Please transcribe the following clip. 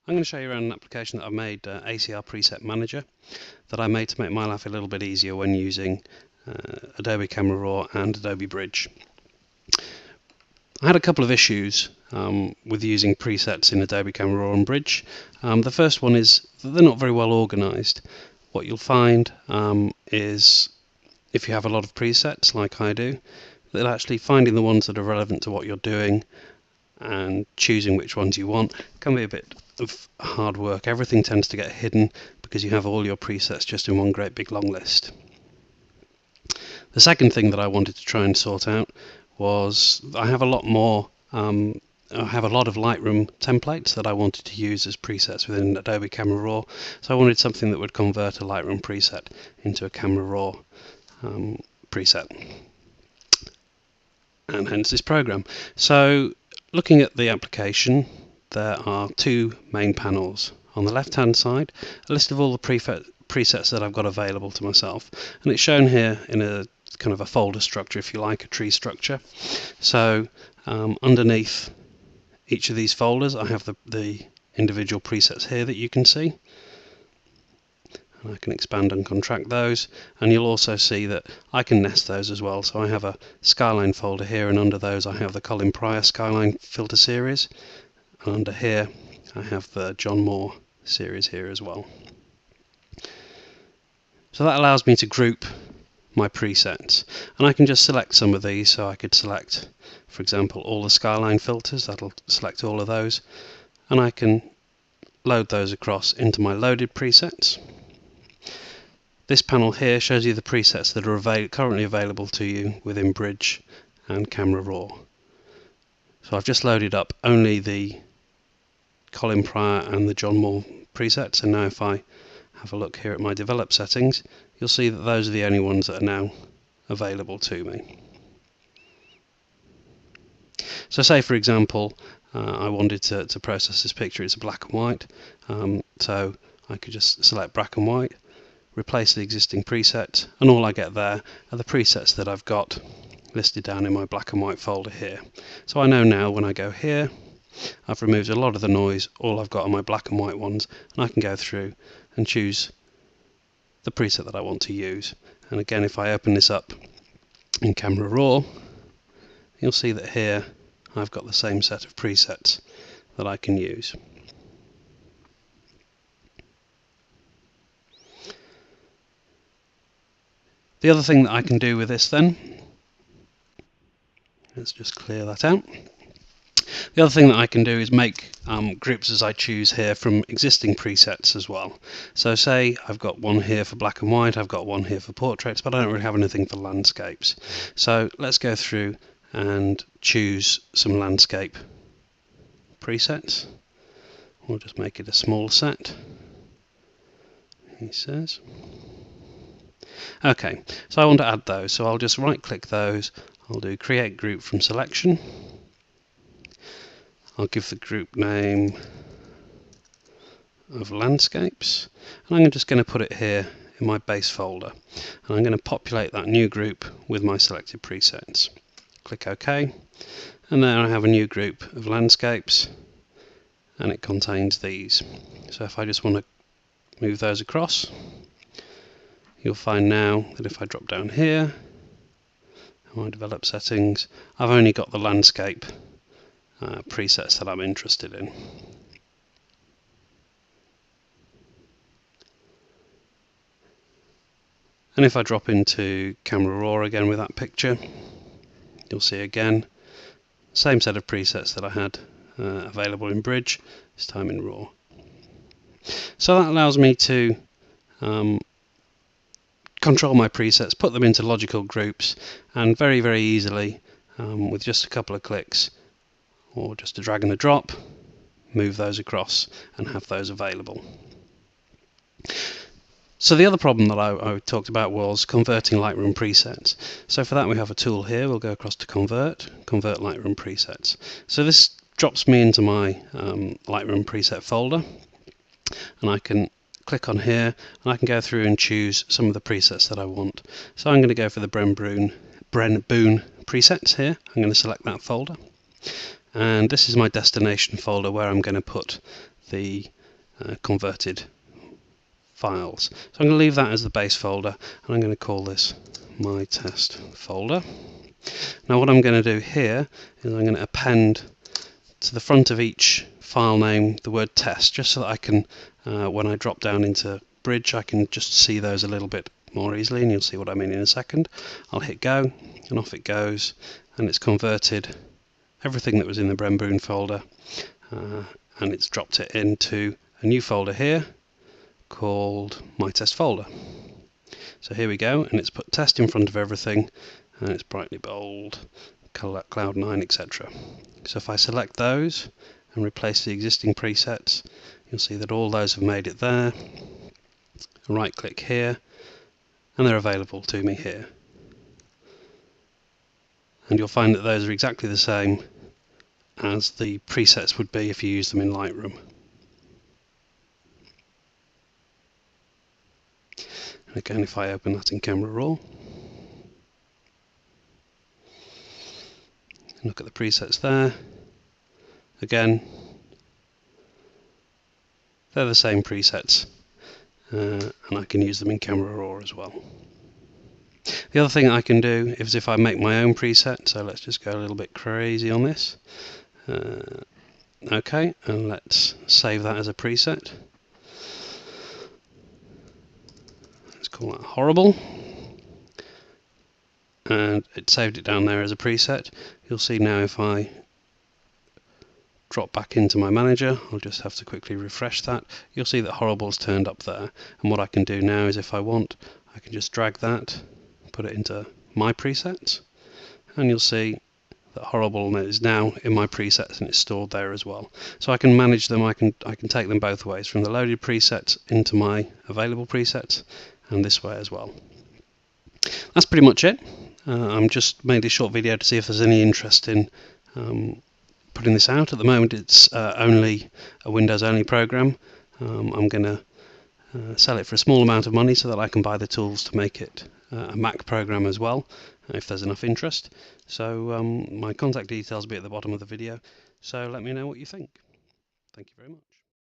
I'm going to show you around an application that I've made, ACR Preset Manager, that I made to make my life a little bit easier when using Adobe Camera Raw and Adobe Bridge. I had a couple of issues with using presets in Adobe Camera Raw and Bridge. The first one is that they're not very well organized. What you'll find is if you have a lot of presets like I do, that actually finding the ones that are relevant to what you're doing and choosing which ones you want can be a bit of hard work. Everything tends to get hidden because you have all your presets just in one great big long list. The second thing that I wanted to try and sort out was I have a lot of Lightroom templates that I wanted to use as presets within Adobe Camera Raw, so I wanted something that would convert a Lightroom preset into a Camera Raw preset, and hence this program. So looking at the application, there are two main panels. On the left hand side, a list of all the presets that I've got available to myself, and it's shown here in a kind of a folder structure, if you like, a tree structure. So underneath each of these folders I have the individual presets here that you can see, and I can expand and contract those, and you'll also see that I can nest those as well. So I have a skyline folder here, and under those I have the Colin Pryor skyline filter series, and under here I have the John Moore series here as well. So that allows me to group my presets, and I can just select some of these. So I could select, for example, all the skyline filters. That'll select all of those, and I can load those across into my loaded presets. This panel here shows you the presets that are currently available to you within Bridge and Camera Raw. So I've just loaded up only the Colin Pryor and the John Moore presets, and now if I have a look here at my develop settings, you'll see that those are the only ones that are now available to me. So say for example I wanted to process this picture. It's a black and white, so I could just select black and white, replace the existing preset, and all I get there are the presets that I've got listed down in my black and white folder here. So I know now when I go here, I've removed a lot of the noise. All I've got are my black and white ones, and I can go through and choose the preset that I want to use. And again, if I open this up in Camera Raw, you'll see that here I've got the same set of presets that I can use. The other thing that I can do with this then, let's just clear that out. The other thing that I can do is make groups as I choose here from existing presets as well. So say I've got one here for black and white, I've got one here for portraits, but I don't really have anything for landscapes. So let's go through and choose some landscape presets. We'll just make it a small set, he says. Okay, so I want to add those, so I'll just right click those, I'll do create group from selection. I'll give the group name of landscapes, and I'm just going to put it here in my base folder, and I'm going to populate that new group with my selected presets. Click OK, and there I have a new group of landscapes, and it contains these. So if I just want to move those across, you'll find now that if I drop down here, my develop settings, I've only got the landscape presets that I'm interested in. And if I drop into Camera Raw again with that picture, you'll see again same set of presets that I had available in Bridge, this time in Raw. So that allows me to control my presets, put them into logical groups, and very easily with just a couple of clicks or just a drag and a drop, move those across and have those available. So the other problem that I talked about was converting Lightroom presets. So for that we have a tool here. We'll go across to Convert Lightroom Presets. So this drops me into my Lightroom preset folder, and I can click on here and I can go through and choose some of the presets that I want. So I'm going to go for the Bren Boone presets here. I'm going to select that folder, and this is my destination folder where I'm going to put the converted files. So I'm going to leave that as the base folder, and I'm going to call this my test folder. Now what I'm going to do here is I'm going to append to the front of each file name the word test, just so that I can, when I drop down into Bridge, I can just see those a little bit more easily, and you'll see what I mean in a second. I'll hit go, and off it goes, and it's converted everything that was in the Bremboon folder, and it's dropped it into a new folder here called my test folder. So here we go, and it's put test in front of everything, and it's brightly bold, cloud 9, etc. So if I select those and replace the existing presets, you'll see that all those have made it there. Right click here, and they're available to me here. And you'll find that those are exactly the same as the presets would be if you use them in Lightroom. And again, if I open that in Camera Raw, look at the presets there, again, they're the same presets, and I can use them in Camera Raw as well. The other thing I can do is if I make my own preset, so let's just go a little bit crazy on this. Okay, and let's save that as a preset. Let's call that horrible. And it saved it down there as a preset. You'll see now if I drop back into my manager, I'll just have to quickly refresh that. You'll see that horrible's turned up there. And what I can do now is if I want, I can just drag that, put it into my presets, and you'll see that horrible is now in my presets and it's stored there as well. So I can manage them, I can take them both ways, from the loaded presets into my available presets, and this way as well. That's pretty much it. I'm just made this short video to see if there's any interest in putting this out. At the moment it's only a Windows only program. I'm going to sell it for a small amount of money so that I can buy the tools to make it a Mac program as well, if there's enough interest. So my contact details will be at the bottom of the video, so let me know what you think. Thank you very much.